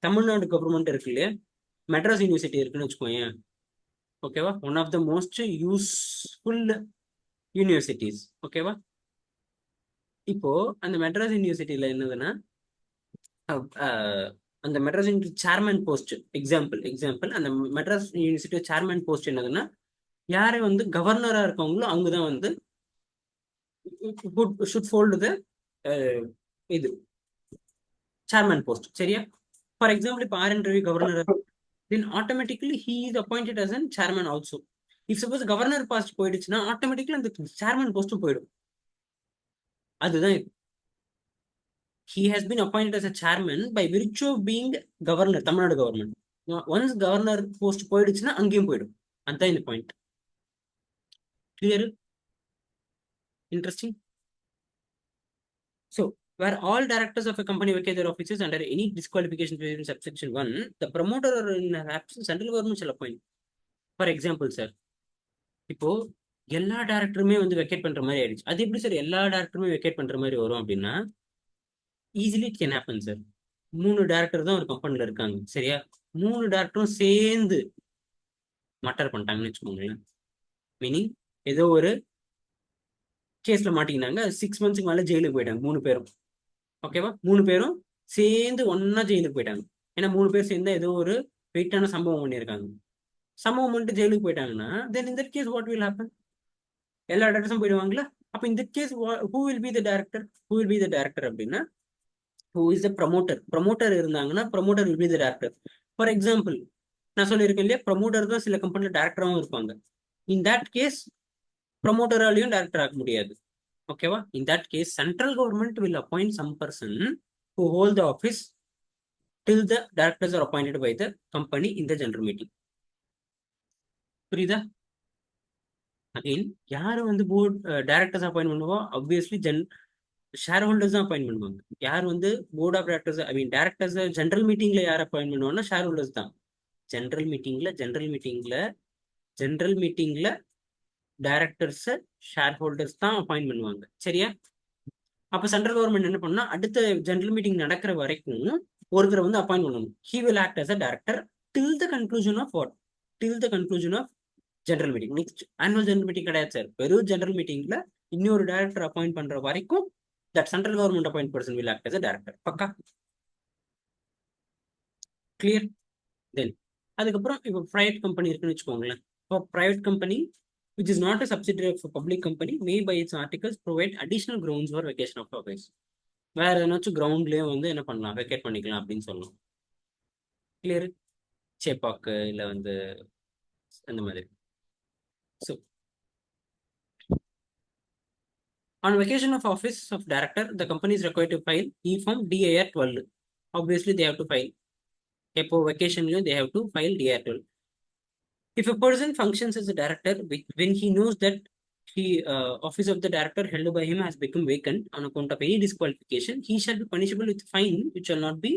Speaker 1: தமிழ்நாடு கவர்மெண்ட் இருக்கு இல்லையா, மெட்ராஸ் யூனிவர்சிட்டி இருக்குன்னு வச்சுக்கோங்க. ஓகேவா? One of the most useful universities. ஓகேவா? இப்போ அந்த மெட்ராஸ் யூனிவர்சிட்டியில என்னதுன்னா, அந்த Madras university chairman post example அந்த மெட்ராஸ் யூனிவர்சிட்டி சேர்மன் போஸ்ட் என்னதுன்னா, யாரை வந்து கவர்னரா இருக்கவங்களோ அங்குதான் வந்து ஷுட் ஃபோல்டு த இது சேர்மன் போஸ்ட். சரியா? ஃபார் எக்ஸாம்பிள் இப்போ R N Ravi governor, then automatically he is appointed as an chairman also. If suppose governor post போயிடுச்சுன்னா ஆட்டோமேட்டிக்கலி அந்த சேர்மன் போஸ்ட்டும் போயிடும். அதுதான் he has been appointed as a chairman by virtue of being governor, Tamil Nadu government. Once governor post போயிடுச்சுன்னா அங்கேயும் போயிடும். அதுதான் இந்த point. Clear? Interesting. So where all directors of a company vacate their offices under any disqualification provision in subsection 1, the promoter or in absence central government shall appoint. For example, sir, இப்போ எல்லா டேரக்டருமே வந்து vacate பண்ற மாதிரி ஆயிடுச்சு. அது எப்படி sir எல்லா டேரக்டருமே vacate பண்ற மாதிரி வரும் அப்படின்னா, easily it can happen sir. 3 director தான் ஒரு கம்பெனில இருக்காங்க, சரியா? 3 டேரக்டரும் சேர்ந்து மட்டர் பண்ணிட்டாங்கன்னு வச்சுக்கோங்களேன். மீனிங் ஏதோ ஒரு கேஸ்ல மாட்டிக்கினாங்க, 6 monthsக்கு மேல ஜெயிலுக்கு போயிட்டாங்க 3 பேரும். ஓகேவா? 3 பேரும் சேர்ந்து ஒன்னா ஜெயிலுக்கு போயிட்டாங்க. ஏன்னா 3 பேர் சேர்ந்து ஏதோ ஒரு வெயிட்டான சம்பவம் பண்ணியிருக்காங்க. சம்பவம் பண்ணிட்டு ஜெயிலுக்கு போயிட்டாங்கன்னா, தென் இந்த கேஸ் வாட் வில் ஹேப்பன்? எல்லா டேரக்டர்ஸும் போயிடுவாங்களா? அப்ப இந்த case who will be the director? Who will be the director அப்படின்னா, who is the promoter? Promoter இருந்தாங்கன்னா promoter will be the director. For example, நான் சொல்லியிருக்கேன் இல்லையா, ப்ரமோட்டர் தான் சில கம்பெனில டேரக்டராகவும் இருப்பாங்க. இன் தட் கேஸ் ப்ரமோட்டராலையும் டேரக்டர் ஆக முடியாது. ஓகேவா? In that case central government will appoint some person who hold the office till the directors are appointed by the company in the general meeting. புரியுதா? அகைன் யாரு வந்து போர்ட் டைரக்டர்ஸ் அப்பாயின்ட் பண்ணுவோம்? Obviously share holders தான் appoint பண்ணுவாங்க. யார் வந்து board of directors I mean directors general மீட்டிங்ல யார் அப்பாயின்ட் பண்ணுவாங்கன்னா ஷேர் ஹோல்டர்ஸ் தான். ஜெனரல் மீட்டிங்ல டைரக்டர்ஸ் ஷேர் ஹோல்டர்ஸ் தான் அப்பாயின்ட் பண்ணுவாங்க, சரியா? அப்ப சென்ட்ரல் கவர்மெண்ட் என்ன பண்ணா, அடுத்த ஜெனரல் மீட்டிங் நடக்கிற வரைக்கும் ஒருத்தரை வந்து அப்பாயின்ட் பண்ணணும். He will act as a director till the conclusion of what? Till the conclusion of general meeting. Next annual general meeting கிடையாது சார். வெறும் ஜெனரல் மீட்டிங்ல இன்னொரு டைரக்டர் அப்பாயிண்ட் பண்ற வரைக்கும் that central government appoint person will act as a director. பக்கா clear? தென் அதுக்கப்புறம் இப்போ private company இருக்குன்னு வச்சுக்கோங்களேன். இப்போ private company which is not a subsidiary of a public company may by its articles provide additional grounds for vacation of office. வேற ஏதாச்சும் கிரவுண்ட்லயே வந்து என்ன பண்ணலாம், வெக்கேட் பண்ணிக்கலாம் அப்படின்னு சொல்லலாம். கிளியர்? சேப்பாக்கு இல்ல வந்து அந்த மாதிரி. So on vacation of office of director, the company is required to file e-form DIR 12. Obviously, they have to file. எப்போ வெக்கேஷன்லயும் they have to file DIR 12. If a person functions as a director when he knows that the office of the director held by him has become vacant on account of any disqualification, he shall be punishable with fine which shall not be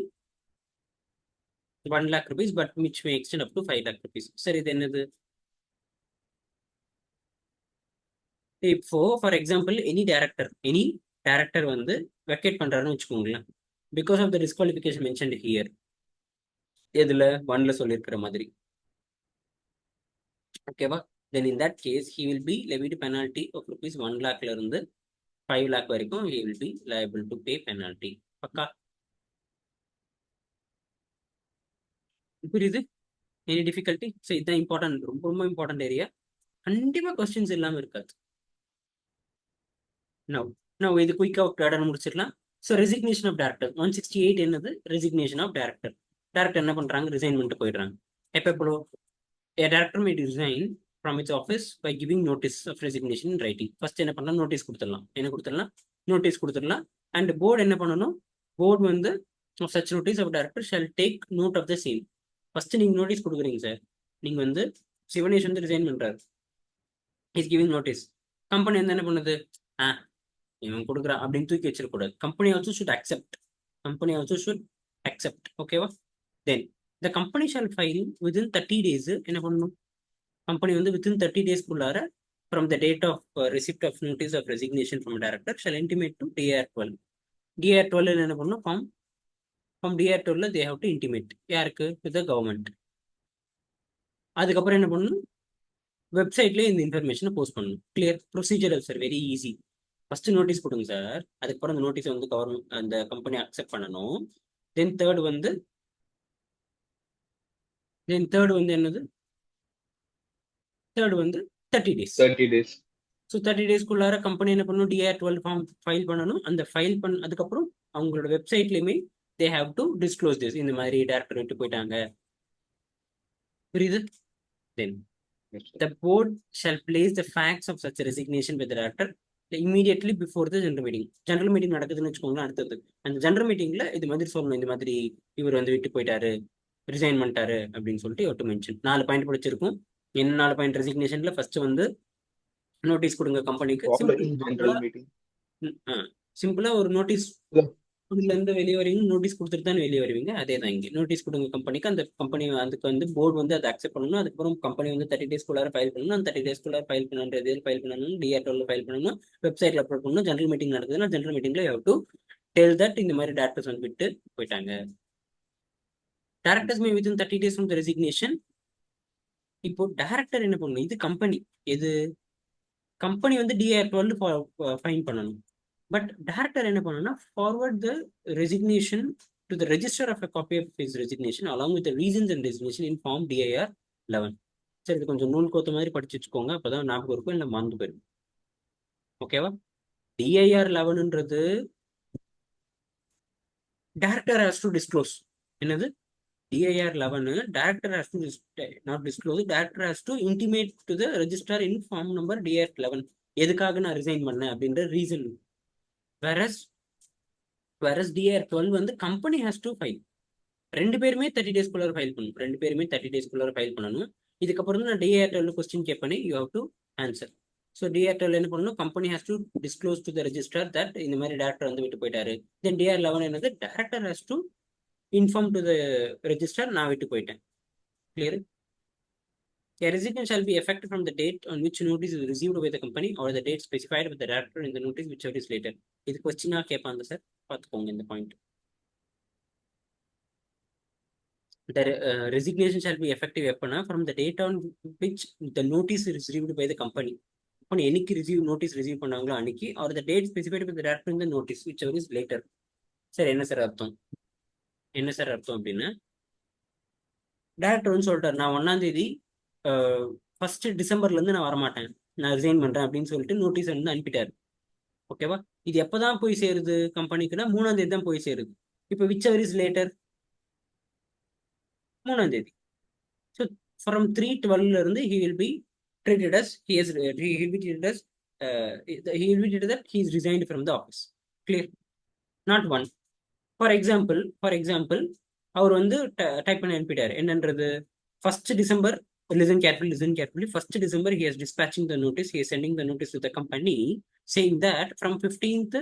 Speaker 1: 1 lakh rupees but which may extend up to 5 lakh rupees. சரி, இது என்னது? இப்போ for example any director வந்து vacate பண்றாருன்னு வச்சுக்கோங்களேன், because of the disqualification mentioned here. எதுல? 1ல சொல்லியிருக்கிற மாதிரி. ஓகேவா? then in that case he will be levied penalty of rupees 1 lakhல இருந்து 5 lakh வரைக்கும் he will be liable to pay penalty. பக்கா புரியுது? Any difficulty? ஸோ இதுதான் இம்பார்ட்டன்ட், ரொம்ப ரொம்ப இம்பார்ட்டன்ட் ஏரியா. கண்டிப்பா கொஸ்டின்ஸ் இல்லாம இருக்காது. நான் இது குயிக்கா பேட்டர்ன் முடிச்சிடலாம். ஸோ ரெசிக்னேஷன் ஆஃப் டேரக்டர் 168 என்னது? Resignation of director. டேரக்டர் என்ன பண்றாங்க? ரிசைன் பண்ணிட்டு போயிடுறாங்க. எப்போ a director may resign from its office by giving notice of resignation in writing. First என்ன பண்ணலாம்? நோட்டீஸ் கொடுத்துடலாம். நோட்டீஸ் கொடுத்துடலாம். அண்ட் போர்டு என்ன பண்ணணும்? போர்டு வந்து of such notice of director shall take note of the same. First நீங்க notice கொடுக்குறீங்க sir. நீங்க வந்து சிவனேஷ் வந்து ரிசைன் பண்றாரு, இஸ் கிவிங் நோட்டீஸ். கம்பெனி வந்து என்ன பண்ணுது? இவன் கொடுக்குறான் அப்படின்னு தூக்கி வச்சிடக்கூடாது. Company also should accept. ஓகேவா? Then the company shall file within 30 days. என்ன பண்ணணும்? கம்பெனி வந்து within 30 daysக்குள்ளார from the date of receipt of notice of resignation from a director shall intimate to DIR 12. DIR 12 என்ன பண்ணணும்? from DIR 12 they have to intimate. யாருக்கு? to the government. அதுக்கப்புறம் என்ன பண்ணணும்? வெப்சைட்லேயே இந்த இன்ஃபர்மேஷனை போஸ்ட் பண்ணணும். Clear? Procedure sir very easy. First notice கொடுங்க சார். அதுக்கப்புறம் அந்த நோட்டீஸை வந்து கவர்மெண்ட் அந்த கம்பெனி அக்செப்ட் பண்ணணும். தென் தேர்ட் வந்து என்னது? தேர்ட் வந்து 30 days. ஸோ 30 daysக்குள்ளார கம்பெனி என்ன பண்ணணும்? DIR 12 ஃபார்ம் ஃபைல் பண்ணணும். அந்த ஃபைல் அதுக்கப்புறம் அவங்களோட வெப்சைட்லையுமே they have to disclose this. இந்த மாதிரி டேரக்டர் விட்டு போயிட்டாங்க. புரியுது? Then the board shall place the facts of such resignation with the director immediately before the general meeting. General meeting நடக்குதுன்னு வச்சுக்கோங்க. அடுத்தது அந்த ஜெனரல் மீட்டிங்ல இது மாதிரி சொல்லணும், இந்த மாதிரி இவர் வந்து விட்டு போயிட்டாரு, ரிசைன் பண்ணிட்டாரு அப்படின்னு சொல்லிட்டு யூ டு மென்ஷன். 4 பாயிண்ட் படிச்சிருக்கும். என்ன 4 பாயிண்ட்? ரெசிக்னேஷன்ல ஃபர்ஸ்ட் வந்து நோட்டீஸ் கொடுங்க கம்பெனிக்கு. சிம்பிளா ஒரு நோட்டீஸ் இதுல இருந்து வெளியே வரீங்க, நோட்டீஸ் கொடுத்துட்டு தான் வெளியே வருவீங்க. அதே தான் இங்கே நோட்டீஸ் கொடுங்க கம்பெனிக்கு, அந்த கம்பெனி அதுக்கு வந்து போர்டு வந்து அதை அக்செப்ட் பண்ணணும். அதுக்கப்புறம் கம்பெனி வந்து 30 டேஸ்க்குள்ளார ஃபைல் பண்ணணும். அந்த 30 டேஸ்க்குள்ளார ஃபைல் பண்ணுறது ஃபைல் பண்ணணும், டிஆர்டோல ஃபைல் பண்ணணும், வெப்சைட்ல அப்லோட் பண்ணணும். ஜெனரல் மீட்டிங் நடக்குதுன்னா ஜெனரல் மீட்டிங்ல you have to tell that இந்த மாதிரி டேரக்டர்ஸ் வந்து விட்டு போயிட்டாங்க. Directors May within 30 days from the resignation. இப்போ டேரக்டர் என்ன பண்ணணும்? இது கம்பெனி, எது கம்பெனி வந்து DAR-12 ஃபைன் பண்ணணும். பட் டேரக்டர் என்ன பண்ணணும்னா forward the resignation to the register of a copy of his resignation along with reasons and resignation in form DIR-11. சரி, இது கொஞ்சம் நூல் கோத்த மாதிரி படிச்சு வச்சுக்கோங்க, அப்பதான் ஞாபகம் இருக்கும், இல்லை மறந்து போயிடும். ஓகேவா? DIR-11ன்றது டேரக்டர் ஹேஸ் டு டிஸ்க்ளோஸ். என்னது? DIR-11 director has to not disclose, director has to intimate to the registrar in form number DIR-11 எதுக்காக நான் ரிசைன் பண்ணேன் அப்படின்ற ரீசன். whereas DIR-12 வந்து கம்பெனி ஹேஸ் டு ஃபைல். ரெண்டு பேருமே 30 டேஸ்க்குள்ளார ஃபைல் பண்ணணும். ரெண்டு பேருமே 30 டேஸ்க்குள்ளார ஃபைல் பண்ணணும். இதுக்கப்புறம் தான் நான் DIR-12 கொஸ்டின் கேட்பேன், you have to answer. So DIR-12 என்ன பண்ணணும்? Company has to disclose to the register that இந்த மாதிரி டேரக்டர் வந்து விட்டு போயிட்டாரு. தென் DIR-11 என்னது? Director has to inform to the register, நான் விட்டு போயிட்டேன். Clear? A resignation shall be effective from the date on which notice is received by the company or the date specified with the director in the notice whichever is later. இது கொஸ்டினா கேட்பாங்க sir, பார்த்துக்கோங்க இந்த point. The resignation shall be effective எப்பனா from the date on which the notice is received by the company. அப்போ என்னைக்கு notice receive பண்ணாங்களோ அன்னைக்கு, or the date specified with the director in the notice whichever is later. Sir என்ன sir அர்த்தம்? என்ன sir அர்த்தம் அப்படின்னா, டேரக்டர் வந்து சொல்லிட்டார், நான் 1ஆம் தேதி 1 டிசம்பர்லேருந்து நான் வரமாட்டேன், நான் ரிசைன் பண்ணுறேன் அப்படின்னு சொல்லிட்டு நோட்டீஸ் வந்து அனுப்பிட்டாரு. ஓகேவா? இது எப்போதான் போய் சேருது கம்பெனிக்குன்னா 3ஆம் தேதி தான் போய் சேருது. இப்போ whichever is later 3ஆம் தேதி. So from 3/12 he will be treated as he will be treated as that he is resigned from the office. Clear? Not one. For example அவர் வந்து டைப் பண்ணி அனுப்பிட்டாரு என்னன்றது, 1 December, listen carefully, 1 December he is dispatching the notice, he is sending the notice to the company saying that from 15th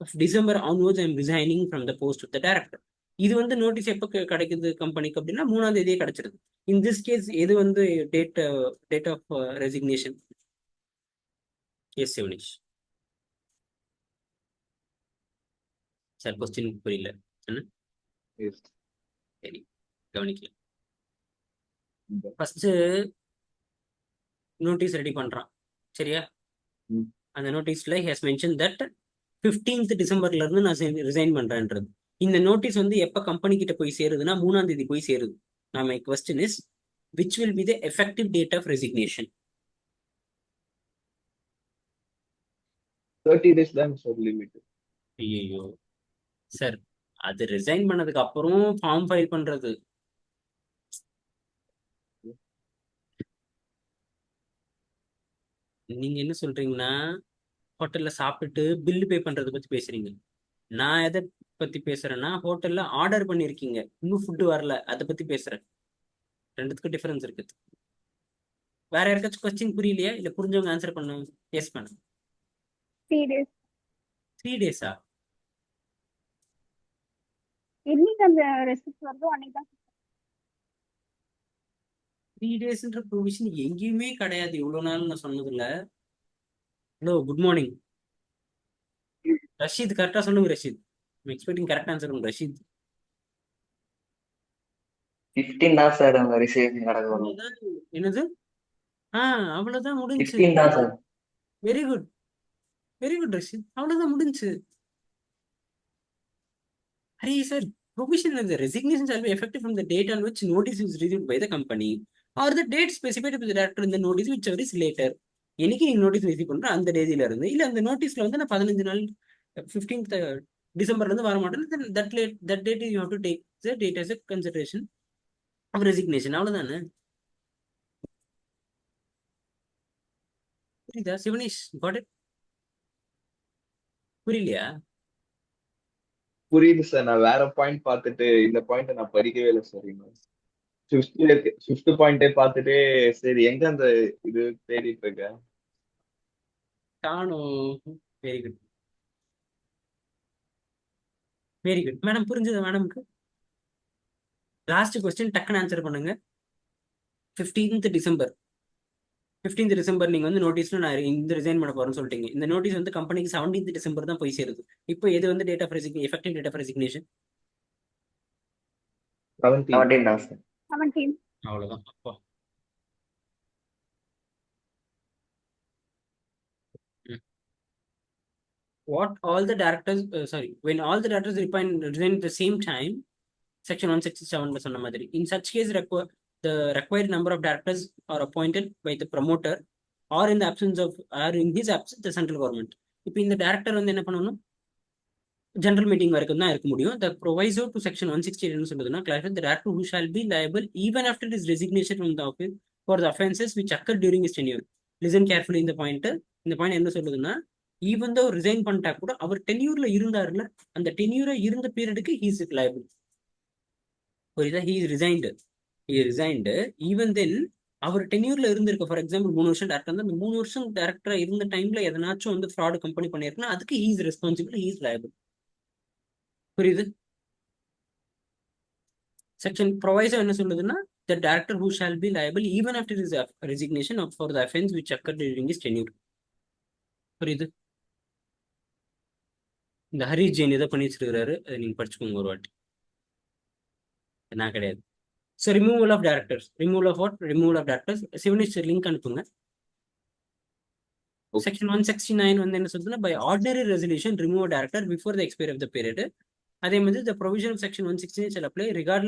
Speaker 1: of December onwards I am resigning from the post of the director. இது வந்து notice எப்போ கிடைக்குது கம்பெனிக்கு அப்படின்னா 3ஆம் தேதியே கிடைச்சிருது. இன் this case எது வந்து date of resignation? Yes Sivanesh sir, question புரியல என்ன?
Speaker 2: Yes.
Speaker 1: சரி, கவனிக்கல.
Speaker 2: இந்த
Speaker 1: ஃபர்ஸ்ட் நோட்டீஸ் ரெடி பண்றான், சரியா?
Speaker 2: ம்.
Speaker 1: அந்த நோட்டீஸ்ல ஹேஸ் மென்ஷன் தட் 15th டிசம்பர்ல இருந்து நான் ரிசைன் பண்றேன்றது. இந்த நோட்டீஸ் வந்து எப்ப கம்பெனி கிட்ட போய் சேருதுன்னா 3ஆம் தேதி போய் சேருது. நான் my question is which will be the effective date of resignation?
Speaker 2: 30 days தான் சார் லிமிட்.
Speaker 1: ஐயோ சார், அது ரிசைன் பண்ணதுக்கு அப்புறம் ஃபார்ம் ஃபைல் பண்றது. நீங்க என்ன சொல்றீங்கன்னா, ஹோட்டல்ல சாப்பிட்டுட்டு பில்லு பே பண்றதை பத்தி பேசுறீங்க. நான் எதை பத்தி பேசுறேன்னா, ஹோட்டல்ல ஆர்டர் பண்ணிருக்கீங்க, இன்னும் ஃபுட்டு வரல, அதை பத்தி பேசுறேன். ரெண்டுத்துக்கும் டிஃபரன்ஸ் இருக்குது. வேற யாருக்காச்சும் கொஸ்டின் புரியலையா? இல்ல புரிஞ்சவங்க ஆன்சர் பண்ணுங்க. Yes madam.
Speaker 4: 3 days.
Speaker 1: 3 days-ஆ?
Speaker 4: என்னைக்கு அந்த ரெசிப்ட் வருதோ அன்னைக்கு தான்.
Speaker 1: 3 days-ன்ற ப்ரொவிஷன் எங்கேயுமே கிடையாது இவ்வளவு நாள் நான் சொன்னதுல. ஹலோ, குட் மார்னிங் ரஷீத், கரெக்டா சொல்லுங்க ரஷீத். எக்ஸ்பெக்டிங் கரெக்ட் ஆன்சர் பண்ணுங்க ரஷீத்.
Speaker 3: 15 தான் சார் அவங்க ரிசீவ் நடக்கும்.
Speaker 1: அவ்வளவுதான். என்னது? அவ்வளவுதான் முடிஞ்சு.
Speaker 3: 15 தான் சார்.
Speaker 1: வெரி குட் ரஷீத், அவ்வளவுதான் முடிஞ்சு. Array sir, provision of the resignation shall be effective from the date on which notice is received by the company or the date specified by the director in the notice whichever is later. என்னைக்கு நீங்க notice receive பண்ற அந்த தேதியில இருந்து, இல்ல அந்த நோட்டீஸ்ல வந்து நான் 15 நாள் 15th டிசம்பர்ல இருந்து வர மாட்டேன், that date you have to take the date as a consideration of resignation. அவ்வளவுதானே? புரியுதா சிவனேஷ்? Got it? புரியலையா?
Speaker 2: புரியுது சார். நான் வேற பாயிண்ட் பார்த்துட்டு இந்த பாயிண்ட் நான் படிக்கவே இல்லை சார். இன்னும் ஃபிஃப்த் பாயிண்டே பார்த்துட்டு சரி எங்க அந்த இது தேடிட்டு இருக்கேன்.
Speaker 1: காணும். Very good. Very good madam, புரிஞ்சது மேடம்க்கு? லாஸ்ட் கொஸ்டின் டக்குன்னு ஆன்சர் பண்ணுங்க. 15th டிசம்பர் 15th டிசம்பர் நீங்க வந்து நோட்டீஸ்ல நான் இந்த ரிசைன் பண்ண போறேன்னு சொல்லிட்டீங்க. இந்த நோட்டீஸ் வந்து கம்பெனிக்கு 17th டிசம்பர் தான் போய் சேருது. இப்போ எது வந்து date of effective date of resignation?
Speaker 2: 17.
Speaker 3: 17 தான் சார்.
Speaker 4: 17.
Speaker 1: அவ்வளவுதான். அப்பா. What all the directors when all the directors resign at the same time, section 167 சொன்ன மாதிரி, in such case the required number of directors are appointed by the promoter or in the absence of or in his absence the central government. இப்போ இந்த director வந்து என்ன பண்ணணும்? General meeting வரைக்கும் தான் இருக்க முடியும். The proviso to section 168 என்ன சொல்லுதுன்னா, clarify the director who shall be liable even after his resignation from the office for the offenses which occur during his tenure. Listen carefully இந்த பாயிண்ட் என்ன சொல்லுதுன்னா, even though resign பண்ணிட்டா கூட அவர் டென்யூர்ல இருந்தாருல, அந்த டென்யூரா இருந்த பீரியடுக்கு he is liable. புரியுதா? He resigned even then அவர் டென்யூர்ல இருந்திருக்க. For example 3 வருஷம் டேரக்டர் இருந்தா, அந்த 3 வருஷம் டேரக்டரா இருந்த டைம்ல எதனாச்சும் வந்து ஃப்ராட் கம்பெனி பண்ணிருக்குன்னா அதுக்கு he is responsible, he is liable. புரியுது? செக்ஷன் ப்ரொவைசர் என்ன சொல்லுதுன்னா, the director who shall be liable even after his resignation for the offense which occurred during his tenure. புரியுது? இந்த ஹரிஷ் ஜெயின் இதை பண்ணி வச்சிருக்காரு, அதை நீங்க படிச்சுக்கோங்க ஒரு வாட்டி. நான் கிடையாது. So removal of directors, removal of directors Sivaneswar link அனுப்புங்க. செக்ஷன் 169 வந்து என்ன சொல்லுதுன்னா, by ordinary resolution remove director before the expiry of the period. அதே மாதிரி the provision of section 169 shall apply regardless